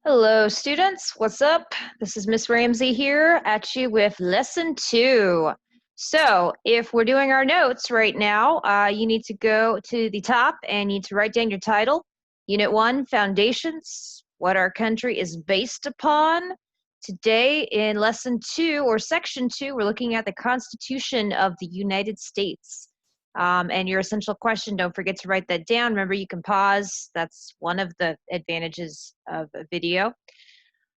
Hello, students. What's up? This is Miss Ramsey here at you with lesson 2. So if we're doing our notes right now, you need to go to the top and you need to write down your title. Unit 1, Foundations, what our country is based upon. Today in lesson 2 or section 2, we're looking at the Constitution of the United States. And your essential question, don't forget to write that down. Remember, you can pause. That's one of the advantages of a video.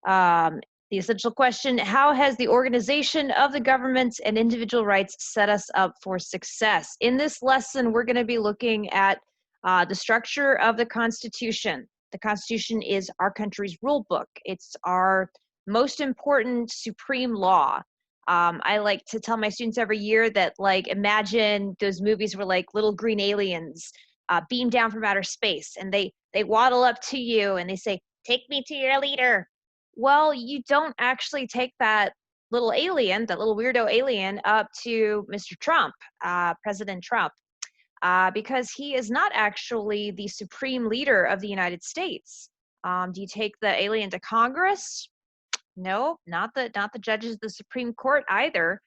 The essential question, how has the organization of the government and individual rights set us up for success? In this lesson, we're going to be looking at the structure of the Constitution. The Constitution is our country's rule book. It's our most important supreme law. I like to tell my students every year that, like, imagine those movies where like little green aliens beam down from outer space and they waddle up to you and they say, "Take me to your leader." Well, you don't actually take that little alien, that little weirdo alien, up to Mr. Trump, President Trump, because he is not actually the supreme leader of the United States. Do you take the alien to Congress? No, not the judges of the Supreme Court either.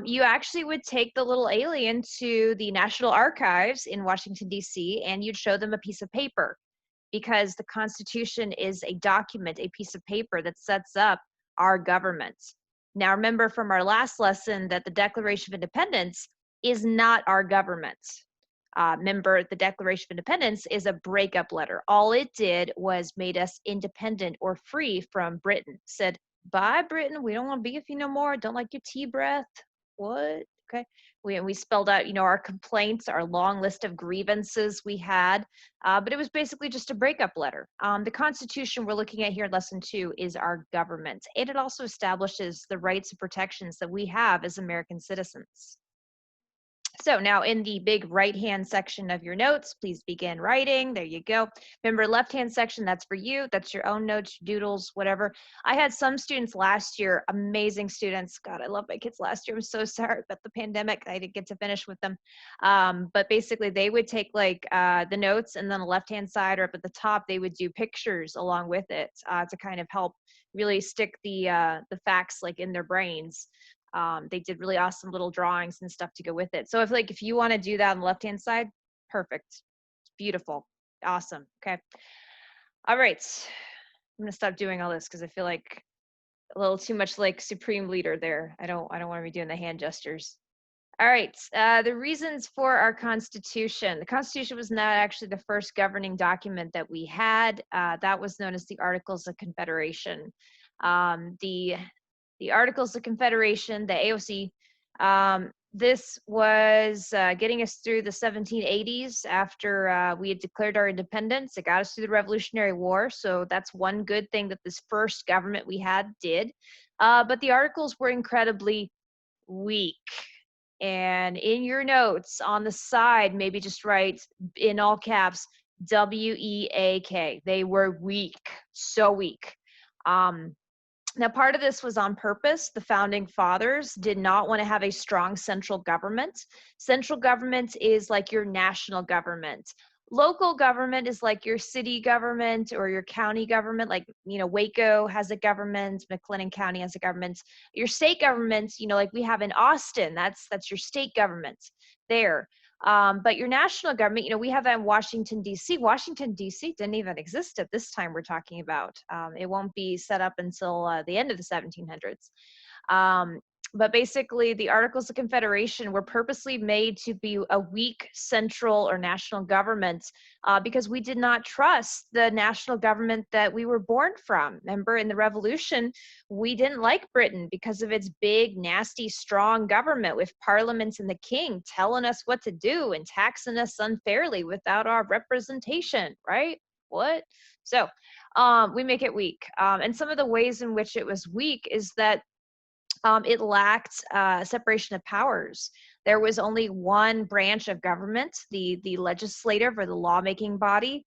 You actually would take the little alien to the National Archives in Washington, D.C., and you'd show them a piece of paper, because the Constitution is a document, a piece of paper that sets up our government. Now, remember from our last lesson that the Declaration of Independence is not our government. Remember, the Declaration of Independence is a breakup letter. All it did was made us independent or free from Britain. Said, bye, Britain, we don't want to be with you no more. Don't like your tea breath. What? Okay. We spelled out, our complaints, our long list of grievances we had, but it was basically just a breakup letter. The Constitution we're looking at here in lesson 2 is our government, and it also establishes the rights and protections that we have as American citizens. So now in the big right-hand section of your notes, please begin writing. There you go. Remember, left-hand section, that's for you. That's your own notes, doodles, whatever. I had some students last year, amazing students. God, I love my kids last year. I'm so sorry about the pandemic. I didn't get to finish with them. But basically, they would take like the notes, and then the left-hand side or up at the top, they would do pictures along with it to kind of help really stick the facts like in their brains. They did really awesome little drawings and stuff to go with it. So if you want to do that on the left hand side, perfect. It's beautiful. Awesome. Okay. All right. I'm gonna stop doing all this because I feel like a little too much like supreme leader there. I don't want to be doing the hand gestures. All right. The reasons for our Constitution. The Constitution was not actually the first governing document that we had. That was known as the Articles of Confederation. The Articles of Confederation, the AOC, this was getting us through the 1780s after we had declared our independence. It got us through the Revolutionary War, so that's one good thing that this first government we had did. But the articles were incredibly weak. And in your notes on the side, maybe just write in all caps, WEAK. They were weak, so weak. Now, part of this was on purpose. The founding fathers did not want to have a strong central government. Central government is like your national government. Local government is like your city government or your county government. Like, Waco has a government, McLennan County has a government. Your state government, like we have in Austin, that's your state government there. But your national government, we have that in Washington, D.C. Washington, D.C. didn't even exist at this time we're talking about. It won't be set up until the end of the 1700s. But basically, the Articles of Confederation were purposely made to be a weak central or national government because we did not trust the national government that we were born from. Remember, in the Revolution, we didn't like Britain because of its big, nasty, strong government with parliaments and the king telling us what to do and taxing us unfairly without our representation, right? What? So we make it weak. And some of the ways in which it was weak is that it lacked separation of powers. There was only one branch of government, the legislative or the lawmaking body.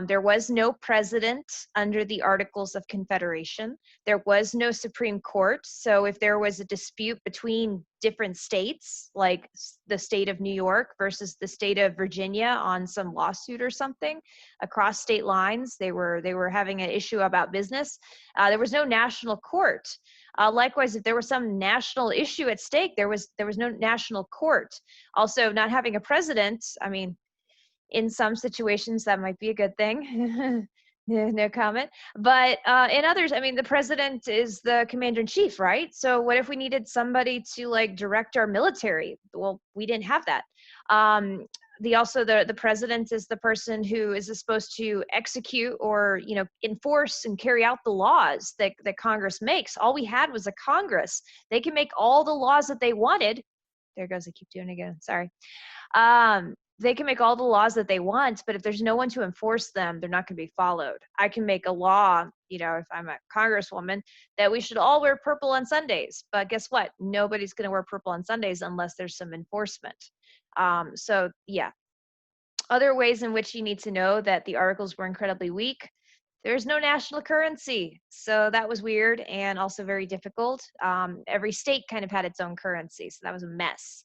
There was no president under the Articles of Confederation. There was no Supreme Court. So if there was a dispute between different states, like the state of New York versus the state of Virginia on some lawsuit or something across state lines. They were having an issue about business. There was no national court. Likewise, if there was some national issue at stake, there was no national court. Also, not having a president, I mean, in some situations that might be a good thing. No comment. But in others, I mean, the president is the commander in chief, right? So what if we needed somebody to like direct our military? Well, we didn't have that. The president is the person who is supposed to execute or, you know, enforce and carry out the laws that Congress makes. All we had was a Congress. They can make all the laws that they wanted. There goes, I keep doing it again. Sorry. They can make all the laws that they want, but if there's no one to enforce them, they're not going to be followed. I can make a law, you know, if I'm a congresswoman, that we should all wear purple on Sundays. But guess what? Nobody's going to wear purple on Sundays unless there's some enforcement. So yeah, other ways in which you need to know that the articles were incredibly weak. There's no national currency, so that was weird and also very difficult. Every state kind of had its own currency, so that was a mess.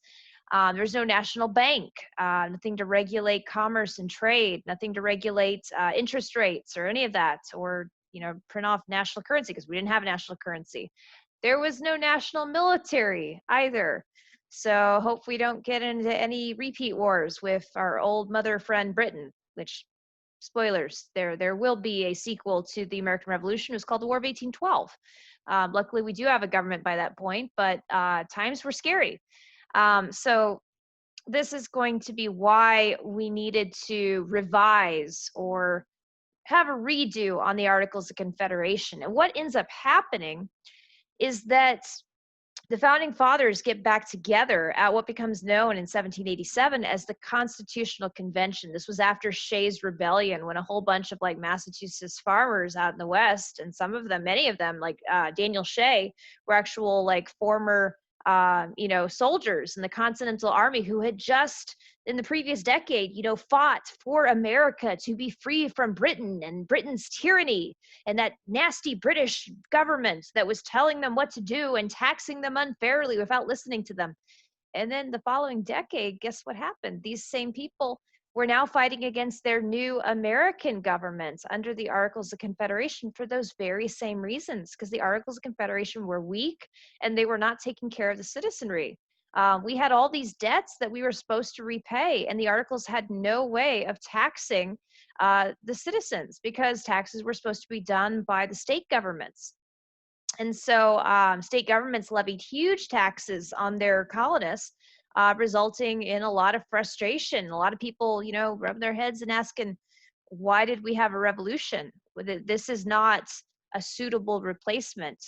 There's no national bank, nothing to regulate commerce and trade, nothing to regulate interest rates or any of that, or, you know, print off national currency because we didn't have a national currency. There was no national military either. So hope we don't get into any repeat wars with our old mother friend Britain, which, spoilers, there will be a sequel to the American Revolution. It was called the War of 1812. Luckily, we do have a government by that point, but times were scary. So this is going to be why we needed to revise or have a redo on the Articles of Confederation. And what ends up happening is that the founding fathers get back together at what becomes known in 1787 as the Constitutional Convention. This was after Shays' Rebellion, when a whole bunch of like Massachusetts farmers out in the West, and some of them, many of them, like Daniel Shay, were actual like former you know, soldiers in the Continental Army who had just in the previous decade, you know, fought for America to be free from Britain and Britain's tyranny and that nasty British government that was telling them what to do and taxing them unfairly without listening to them. And then the following decade, guess what happened? These same people were now fighting against their new American government under the Articles of Confederation for those very same reasons, because the Articles of Confederation were weak and they were not taking care of the citizenry. We had all these debts that we were supposed to repay, and the Articles had no way of taxing the citizens because taxes were supposed to be done by the state governments. And so state governments levied huge taxes on their colonists, resulting in a lot of frustration. A lot of people, you know, rubbing their heads and asking, why did we have a revolution? This is not a suitable replacement.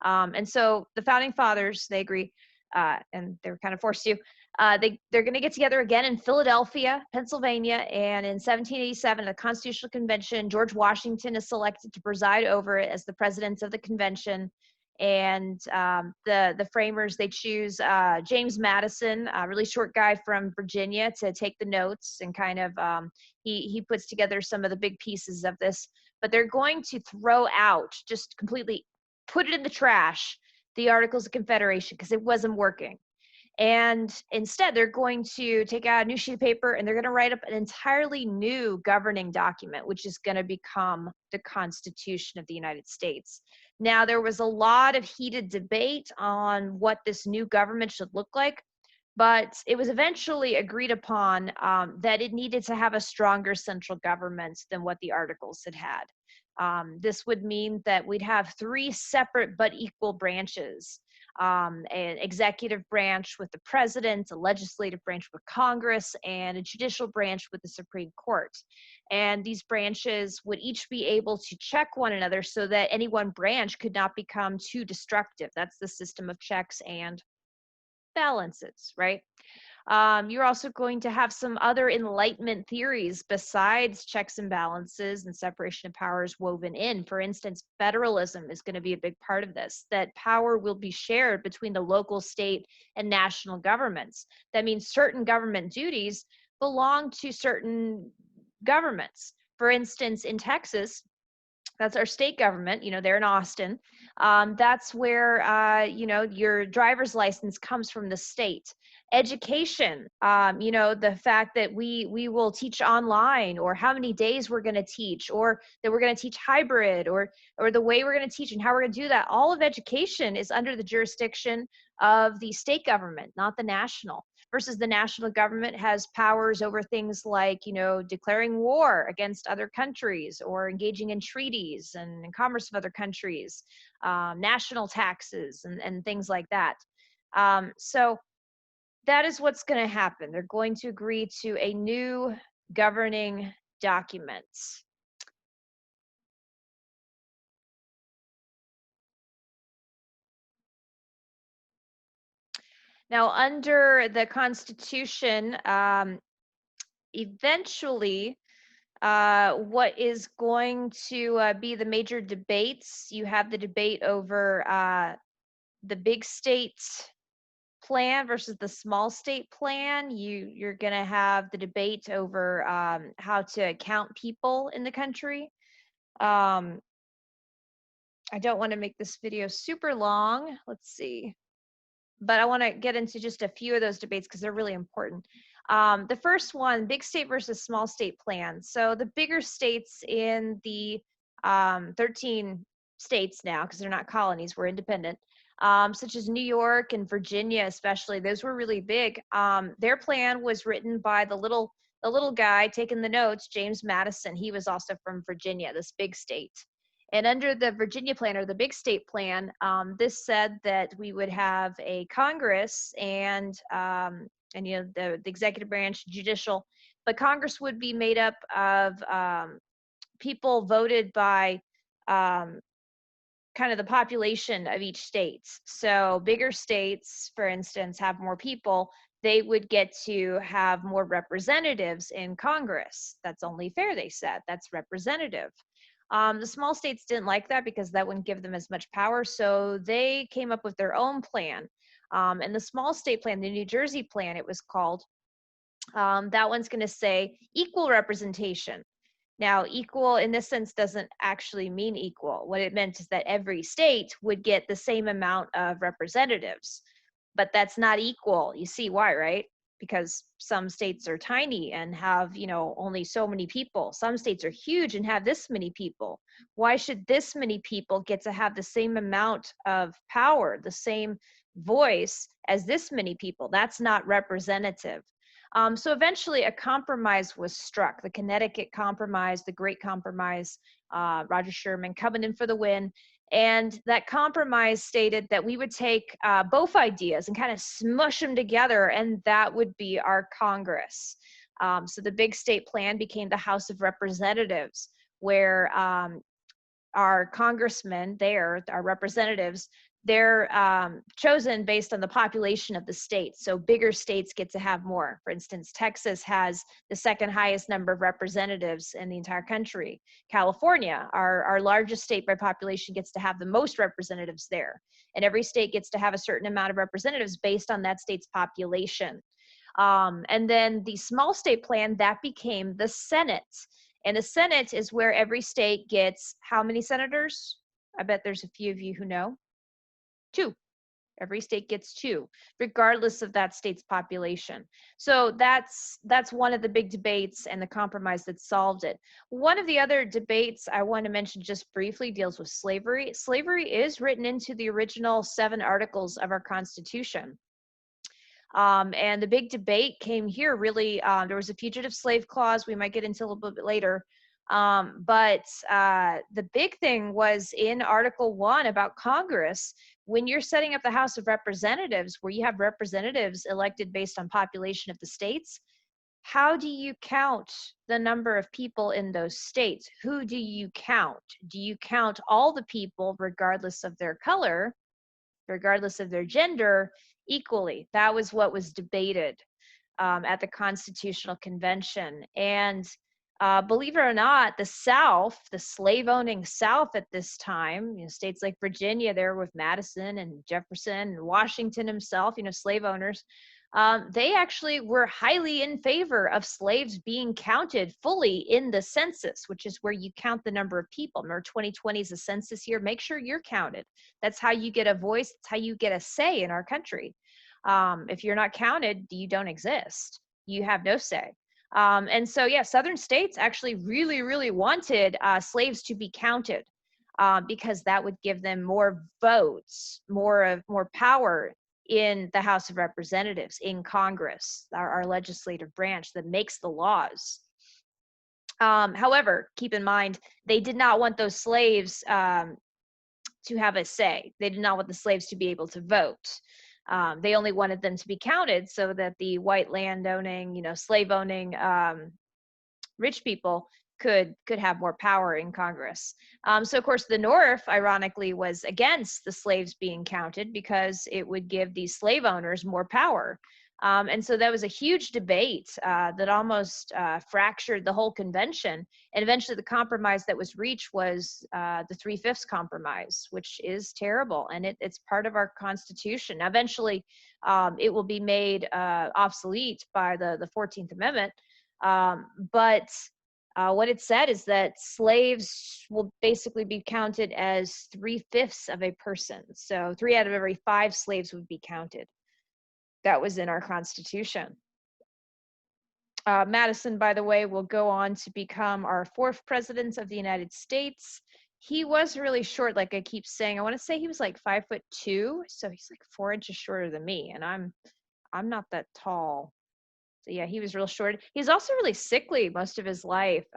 And so the founding fathers, they agree, and they were kind of forced to, they're going to get together again in Philadelphia, Pennsylvania, and in 1787, at the Constitutional Convention, George Washington is selected to preside over it as the president of the convention. And the framers, they choose James Madison, a really short guy from Virginia, to take the notes and kind of he puts together some of the big pieces of this. But they're going to throw out, just completely put it in the trash, the Articles of Confederation, because it wasn't working. And instead, they're going to take out a new sheet of paper and they're going to write up an entirely new governing document, which is going to become the Constitution of the United States. Now, there was a lot of heated debate on what this new government should look like, but it was eventually agreed upon that it needed to have a stronger central government than what the Articles had had. This would mean that we'd have three separate but equal branches. An executive branch with the president, a legislative branch with Congress, and a judicial branch with the Supreme Court. And these branches would each be able to check one another so that any one branch could not become too destructive. That's the system of checks and balances, right? You're also going to have some other Enlightenment theories besides checks and balances and separation of powers woven in. For instance, federalism is going to be a big part of this, that power will be shared between the local, state, and national governments. That means certain government duties belong to certain governments. For instance, in Texas, That's our state government, they're in Austin. That's where, your driver's license comes from the state. Education, the fact that we will teach online, or how many days we're going to teach, or that we're going to teach hybrid, or the way we're going to teach and how we're going to do that. All of education is under the jurisdiction of the state government, not the national. Versus the national government has powers over things like, declaring war against other countries, or engaging in treaties and in commerce of other countries, national taxes, and things like that. So that is what's going to happen. They're going to agree to a new governing document. Now, under the Constitution, eventually, what is going to be the major debates? You have the debate over the big state plan versus the small state plan. You're going to have the debate over how to count people in the country. I don't want to make this video super long. Let's see. But I want to get into just a few of those debates because they're really important. The first one, big state versus small state plan. So the bigger states in the 13 states now, because they're not colonies, we're independent, such as New York and Virginia especially, those were really big. Their plan was written by the little guy taking the notes, James Madison. He was also from Virginia, this big state. And under the Virginia plan, or the big state plan, this said that we would have a Congress and the executive branch, judicial, but Congress would be made up of people voted by kind of the population of each state. So bigger states, for instance, have more people. They would get to have more representatives in Congress. That's only fair, they said. That's representative. The small states didn't like that because that wouldn't give them as much power, so they came up with their own plan. And the small state plan, the New Jersey plan, it was called, that one's going to say equal representation. Now, equal in this sense doesn't actually mean equal. What it meant is that every state would get the same amount of representatives, but that's not equal. You see why, right? Because some states are tiny and have, only so many people. Some states are huge and have this many people. Why should this many people get to have the same amount of power, the same voice as this many people? That's not representative. So eventually a compromise was struck, the Connecticut Compromise, the Great Compromise, Roger Sherman coming in for the win. And that compromise stated that we would take both ideas and kind of smush them together, and that would be our Congress. So the big state plan became the House of Representatives, where our congressmen there, our representatives, they're chosen based on the population of the state. So bigger states get to have more. For instance, Texas has the second highest number of representatives in the entire country. California, our largest state by population, gets to have the most representatives there. And every state gets to have a certain amount of representatives based on that state's population. And then the small state plan, that became the Senate. And the Senate is where every state gets how many senators? I bet there's a few of you who know. 2. Every state gets 2, regardless of that state's population. So that's one of the big debates and the compromise that solved it. One of the other debates I want to mention just briefly deals with slavery. Slavery is written into the original 7 articles of our Constitution. And the big debate came here, really. There was a fugitive slave clause we might get into a little bit later. But the big thing was in Article 1 about Congress. When you're setting up the House of Representatives, where you have representatives elected based on population of the states, how do you count the number of people in those states? Who do you count? Do you count all the people, regardless of their color, regardless of their gender, equally? That was what was debated at the Constitutional Convention. And believe it or not, the South, the slave-owning South at this time, states like Virginia there with Madison and Jefferson and Washington himself, slave owners, they actually were highly in favor of slaves being counted fully in the census, which is where you count the number of people. Remember, 2020 is a census year. Make sure you're counted. That's how you get a voice. That's how you get a say in our country. If you're not counted, you don't exist. You have no say. And so, yeah, Southern states actually really, really wanted slaves to be counted because that would give them more votes, more power in the House of Representatives, in Congress, our legislative branch that makes the laws. However, keep in mind, they did not want those slaves to have a say. They did not want the slaves to be able to vote. They only wanted them to be counted so that the white landowning, slave owning rich people could have more power in Congress. So of course the North, ironically, was against the slaves being counted because it would give these slave owners more power. And so that was a huge debate that almost fractured the whole convention. And eventually the compromise that was reached was the 3/5 compromise, which is terrible. And it's part of our Constitution. Now, eventually it will be made obsolete by the 14th Amendment. But what it said is that slaves will basically be counted as 3/5 of a person. So 3 out of every 5 slaves would be counted. That was in our Constitution. Madison, by the way, will go on to become our 4th president of the United States. He was really short, like I keep saying. I want to say he was like 5'2", so he's like 4 inches shorter than me, and I'm not that tall. So yeah, he was real short. He's also really sickly most of his life.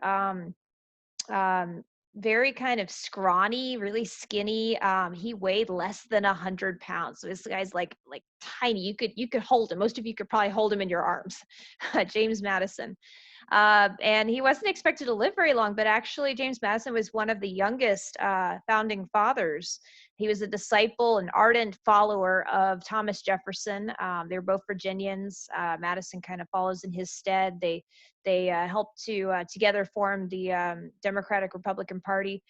Very kind of scrawny, really skinny. He weighed less than 100 pounds. So this guy's like tiny. You could hold him. Most of you could probably hold him in your arms. James Madison. And he wasn't expected to live very long, but actually James Madison was one of the youngest founding fathers. He was a disciple, an ardent follower of Thomas Jefferson. They were both Virginians. Madison kind of follows in his stead. They helped to together form the Democratic Republican Party.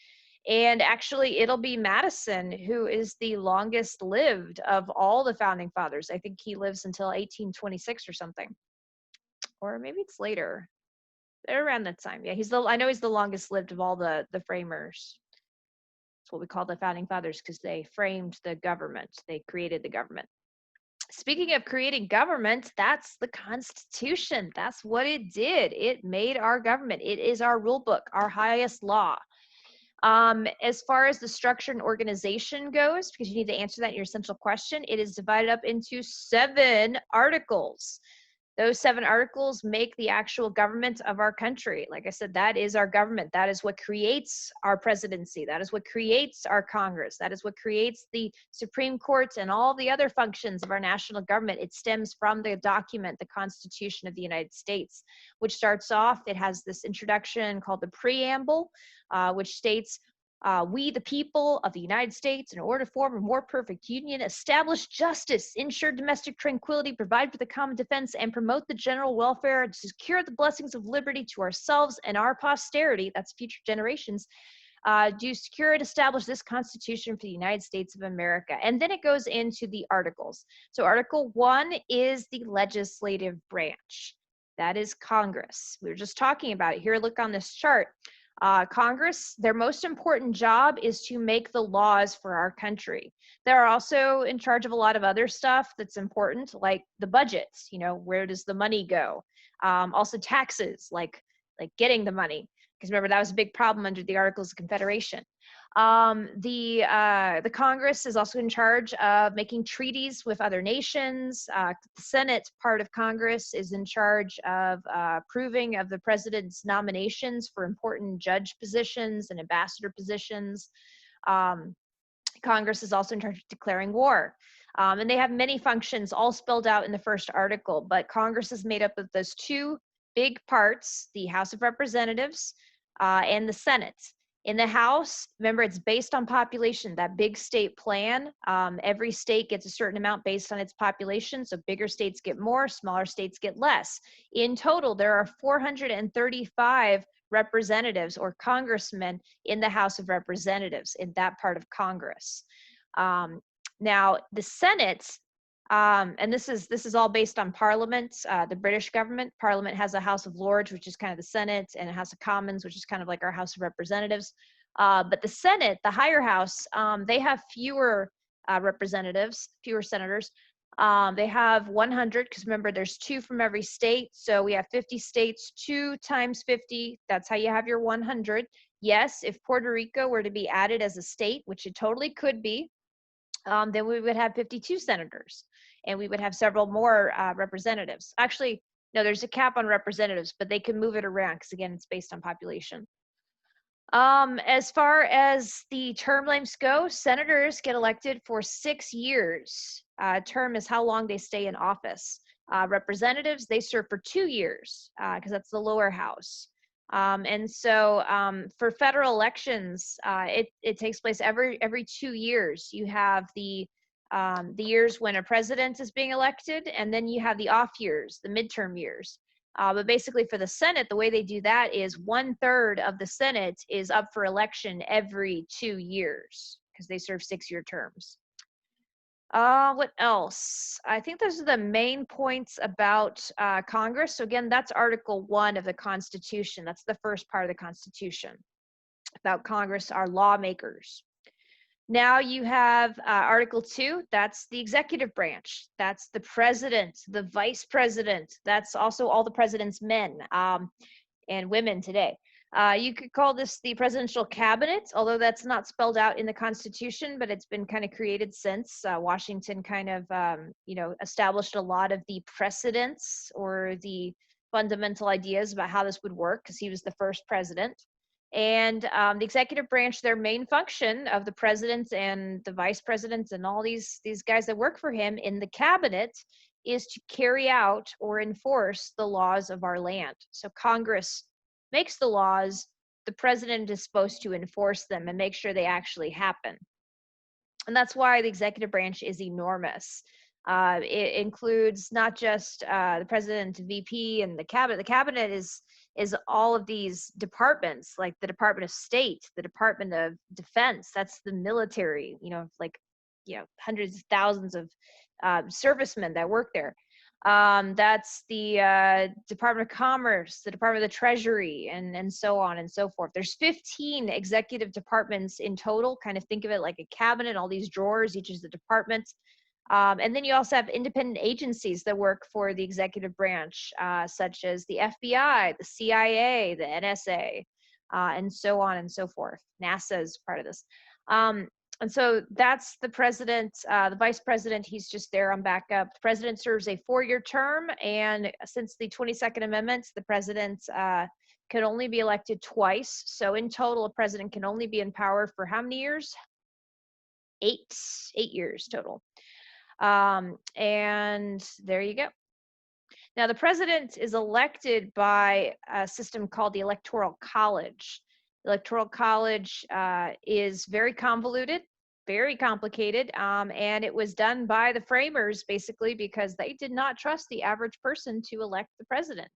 And actually, it'll be Madison who is the longest lived of all the founding fathers. I think he lives until 1826 or something, or maybe it's later. They're around that time. Yeah, I know he's the longest lived of all the framers. It's what we call the founding fathers because they framed the government. They created the government. Speaking of creating government, that's the Constitution. That's what it did. It made our government. It is our rule book, our highest law. As far as the structure and organization goes, because you need to answer that in your essential question, it is divided up into 7 articles. Those 7 articles make the actual government of our country. Like I said, that is our government. That is what creates our presidency. That is what creates our Congress. That is what creates the Supreme Court and all the other functions of our national government. It stems from the document, the Constitution of the United States, which starts off, it has this introduction called the preamble, which states, we, the people of the United States, in order to form a more perfect union, establish justice, ensure domestic tranquility, provide for the common defense, and promote the general welfare, to secure the blessings of liberty to ourselves and our posterity, that's future generations, do secure and establish this Constitution for the United States of America. And then it goes into the articles. So Article 1 is the legislative branch. That is Congress. We were just talking about it. Here, look on this chart. Congress, their most important job is to make the laws for our country. They're also in charge of a lot of other stuff that's important, like the budgets, where does the money go? Also taxes, like getting the money, because remember, that was a big problem under the Articles of Confederation. The Congress is also in charge of making treaties with other nations. The Senate part of Congress is in charge of approving of the president's nominations for important judge positions and ambassador positions. Congress is also in charge of declaring war. And they have many functions all spelled out in the first article, but Congress is made up of those 2 big parts, the House of Representatives and the Senate. In the House, remember, it's based on population, that big state plan. Every state gets a certain amount based on its population, so bigger states get more, smaller states get less. In total, there are 435 representatives or congressmen in the House of Representatives in that part of Congress. Now, the Senate And this is all based on Parliament, the British government. Parliament has a House of Lords, which is kind of the Senate, and a House of Commons, which is kind of like our House of Representatives. But the Senate, the higher house, they have fewer representatives, fewer senators. They have 100, because remember, there's 2 from every state. So we have 50 states, 2 times 50. That's how you have your 100. Yes, if Puerto Rico were to be added as a state, which it totally could be, then we would have 52 senators, and we would have several more representatives. Actually, no, there's a cap on representatives, but they can move it around because, again, it's based on population. As far as the term lengths go, senators get elected for 6 years. Term is how long they stay in office. Representatives, they serve for 2 years because that's the lower house. And so for federal elections, it takes place every 2 years. You have the years when a president is being elected, and then you have the off years, the midterm years. But basically for the Senate, the way they do that is 1/3 of the Senate is up for election every 2 years because they serve 6-year terms. What else? I think those are the main points about Congress. So again, that's Article 1 of the Constitution. That's the first part of the Constitution about Congress, our lawmakers. Now you have Article 2, that's the executive branch. That's the president, the vice president. That's also all the president's men and women today. You could call this the presidential cabinet, although that's not spelled out in the Constitution, but it's been kind of created since Washington kind of, established a lot of the precedents or the fundamental ideas about how this would work because he was the first president. And the executive branch, their main function of the president and the vice presidents and all these guys that work for him in the cabinet is to carry out or enforce the laws of our land. So Congress makes the laws, the president is supposed to enforce them and make sure they actually happen. And that's why the executive branch is enormous. It includes not just the president, VP, and the cabinet. The cabinet is all of these departments, like the Department of State, the Department of Defense. That's the military. Hundreds of thousands of servicemen that work there. That's the Department of Commerce, the Department of the Treasury, and so on and so forth. There's 15 executive departments in total. Kind of think of it like a cabinet, all these drawers, each is the department. And then you also have independent agencies that work for the executive branch, such as the FBI, the CIA, the NSA, and so on and so forth. NASA is part of this. And so that's the president, the vice president, he's just there on backup. The president serves a 4-year term, and since the 22nd Amendment, the president can only be elected twice. So in total, a president can only be in power for how many years? 8 years total. And there you go. Now, the president is elected by a system called the Electoral College. The Electoral College is very convoluted, very complicated, and it was done by the framers basically because they did not trust the average person to elect the president.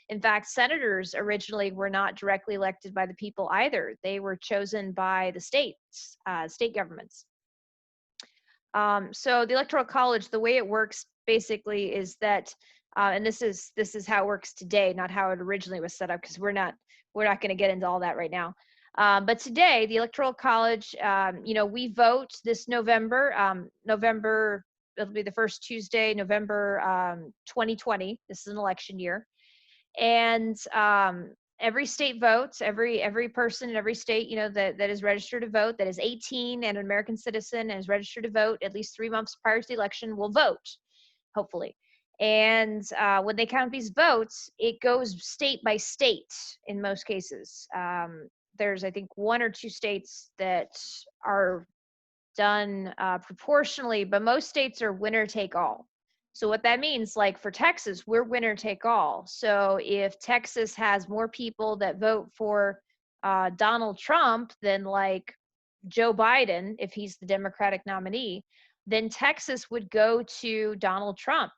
In fact, senators originally were not directly elected by the people either. They were chosen by the states, state governments. So the Electoral College, the way it works basically is that, and this is how it works today, not how it originally was set up, because we're not going to get into all that right now. But today, the Electoral College, we vote this November. It'll be the first Tuesday, November 2020. This is an election year, and every state votes. Every person in every state, that is registered to vote, that is 18 and an American citizen and is registered to vote at least 3 months prior to the election will vote, hopefully. And when they count these votes, it goes state by state in most cases. There's, I think, 1 or 2 states that are done proportionally, but most states are winner take all. So what that means, like for Texas, we're winner take all. So if Texas has more people that vote for Donald Trump than like Joe Biden, if he's the Democratic nominee, then Texas would go to Donald Trump,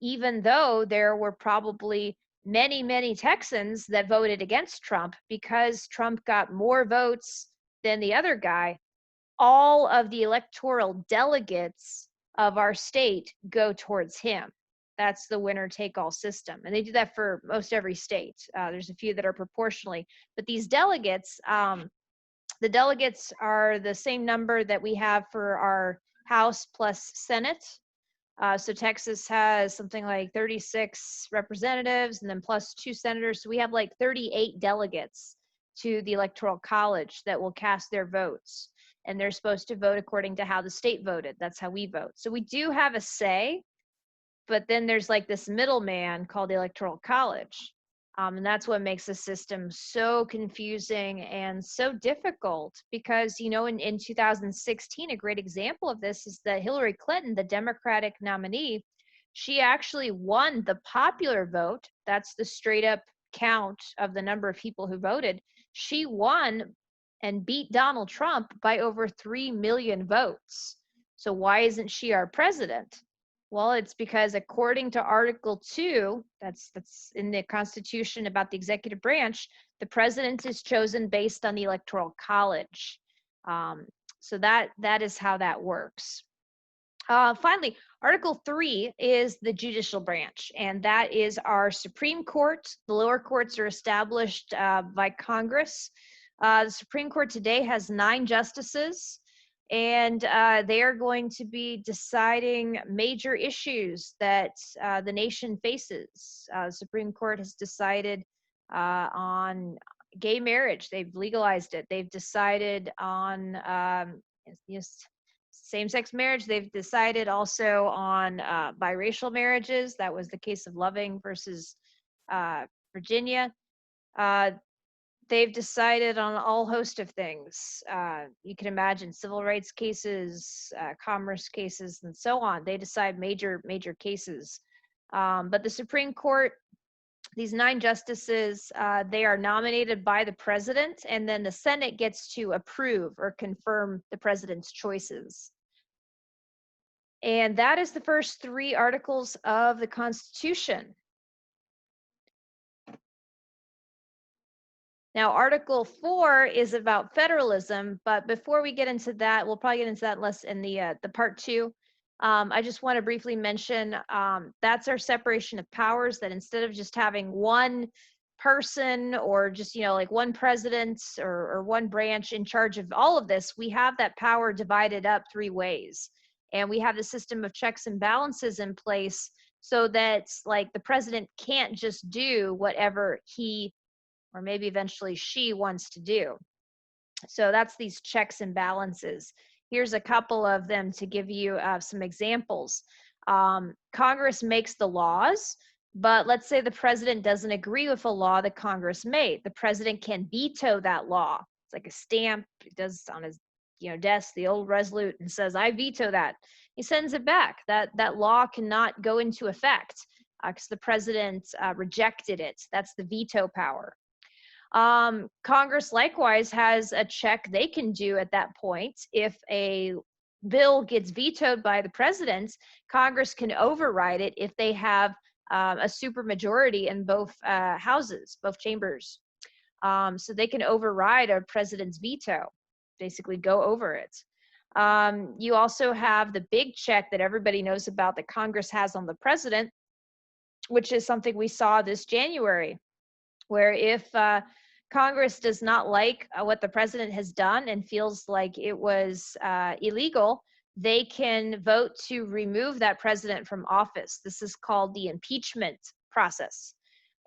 even though there were probably many, many Texans that voted against Trump because Trump got more votes than the other guy. All of the electoral delegates of our state go towards him. That's the winner take all system. And they do that for most every state. There's a few that are proportionally, but these delegates, the delegates are the same number that we have for our House plus Senate. So Texas has something like 36 representatives and then plus 2 senators. So we have like 38 delegates to the Electoral College that will cast their votes. And they're supposed to vote according to how the state voted. That's how we vote. So we do have a say, but then there's like this middleman called the Electoral College. And that's what makes the system so confusing and so difficult because, you know, in 2016, a great example of this is that Hillary Clinton, the Democratic nominee, she actually won the popular vote. That's the straight up count of the number of people who voted. She won and beat Donald Trump by over 3 million votes. So why isn't she our president? Well, it's because according to Article 2, that's in the Constitution about the executive branch, the president is chosen based on the Electoral College. So that is how that works. Finally, Article 3 is the judicial branch, and that is our Supreme Court. The lower courts are established by Congress. The Supreme Court today has 9 justices, and they are going to be deciding major issues that the nation faces. The Supreme Court has decided on gay marriage. They've legalized it. They've decided on same-sex marriage. They've decided also on biracial marriages. That was the case of Loving versus Virginia. They've decided on all host of things. You can imagine civil rights cases, commerce cases, and so on. They decide major cases. But the Supreme Court, these 9 justices, they are nominated by the president, and then the Senate gets to approve or confirm the president's choices. And that is the first 3 articles of the Constitution. Now, Article 4 is about federalism, but before we get into that, we'll probably get into that less in the part 2. I just want to briefly mention that's our separation of powers, that instead of just having one person or just, you know, like one president or one branch in charge of all of this, we have that power divided up 3 ways. And we have the system of checks and balances in place so that like the president can't just do whatever he or maybe eventually she wants to do. So that's these checks and balances. Here's a couple of them to give you some examples. Congress makes the laws, but let's say the president doesn't agree with a law that Congress made. The president can veto that law. It's like a stamp. He does on his desk, the old resolute, and says, I veto that. He sends it back. That law cannot go into effect because the president rejected it. That's the veto power. Congress likewise has a check they can do at that point. If a bill gets vetoed by the president, Congress can override it if they have a supermajority in both houses, both chambers. So they can override a president's veto, basically go over it. You also have the big check that everybody knows about that Congress has on the president, which is something we saw this January, where if Congress does not like what the president has done and feels like it was illegal, they can vote to remove that president from office. This is called the impeachment process.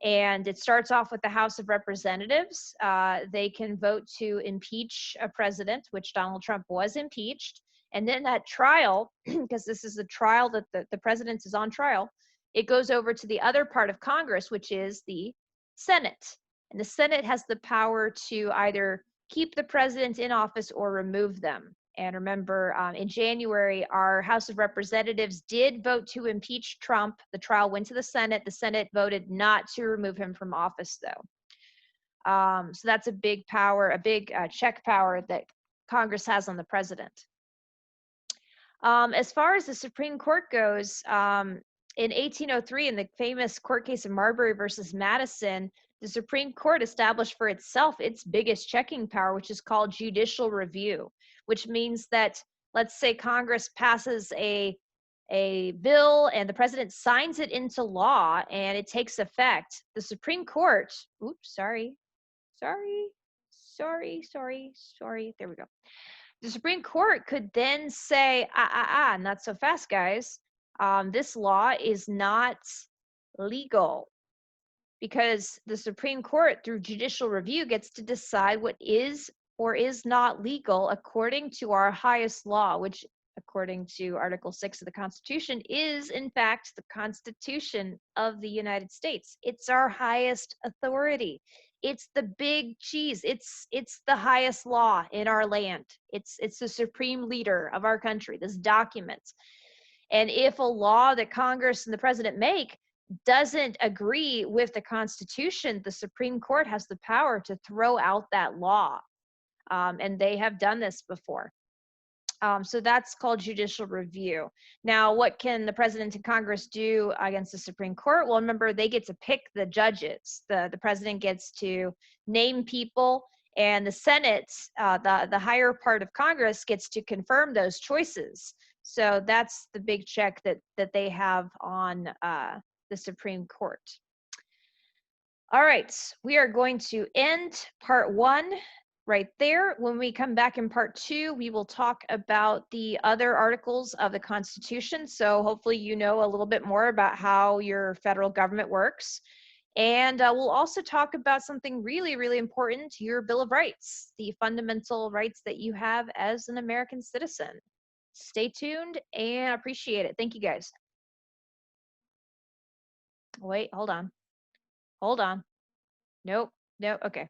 And it starts off with the House of Representatives. They can vote to impeach a president, which Donald Trump was impeached. And then that trial, because this is the trial that the president is on trial, it goes over to the other part of Congress, which is the Senate. And the Senate has the power to either keep the president in office or remove them. And remember, in January, our House of Representatives did vote to impeach Trump. The trial went to the Senate. The Senate voted not to remove him from office, though. So that's a big power, a big check power that Congress has on the president. As far as the Supreme Court goes, in 1803, in the famous court case of Marbury versus Madison, the Supreme Court established for itself its biggest checking power, which is called judicial review, which means that, let's say Congress passes a a bill and the president signs it into law and it takes effect, the Supreme Court, oops, sorry. There we go. The Supreme Court could then say, not so fast, guys. This law is not legal, because the Supreme Court, through judicial review, gets to decide what is or is not legal according to our highest law, which, according to Article 6 of the Constitution, is in fact the Constitution of the United States. It's our highest authority. It's the big cheese. It's the highest law in our land. It's the supreme leader of our country, this document. And if a law that Congress and the president make doesn't agree with the Constitution, the Supreme Court has the power to throw out that law. And they have done this before. So that's called judicial review. Now, what can the president and Congress do against the Supreme Court? Well, remember, they get to pick the judges. The president gets to name people, and the Senate, the higher part of Congress, gets to confirm those choices. So that's the big check that they have on the Supreme Court. All right, we are going to end part 1 right there. When we come back in part 2, we will talk about the other articles of the Constitution. So hopefully you know a little bit more about how your federal government works. And we'll also talk about something really, really important, your Bill of Rights, the fundamental rights that you have as an American citizen. Stay tuned and appreciate it. Thank you, guys. Wait, hold on. Nope. Okay.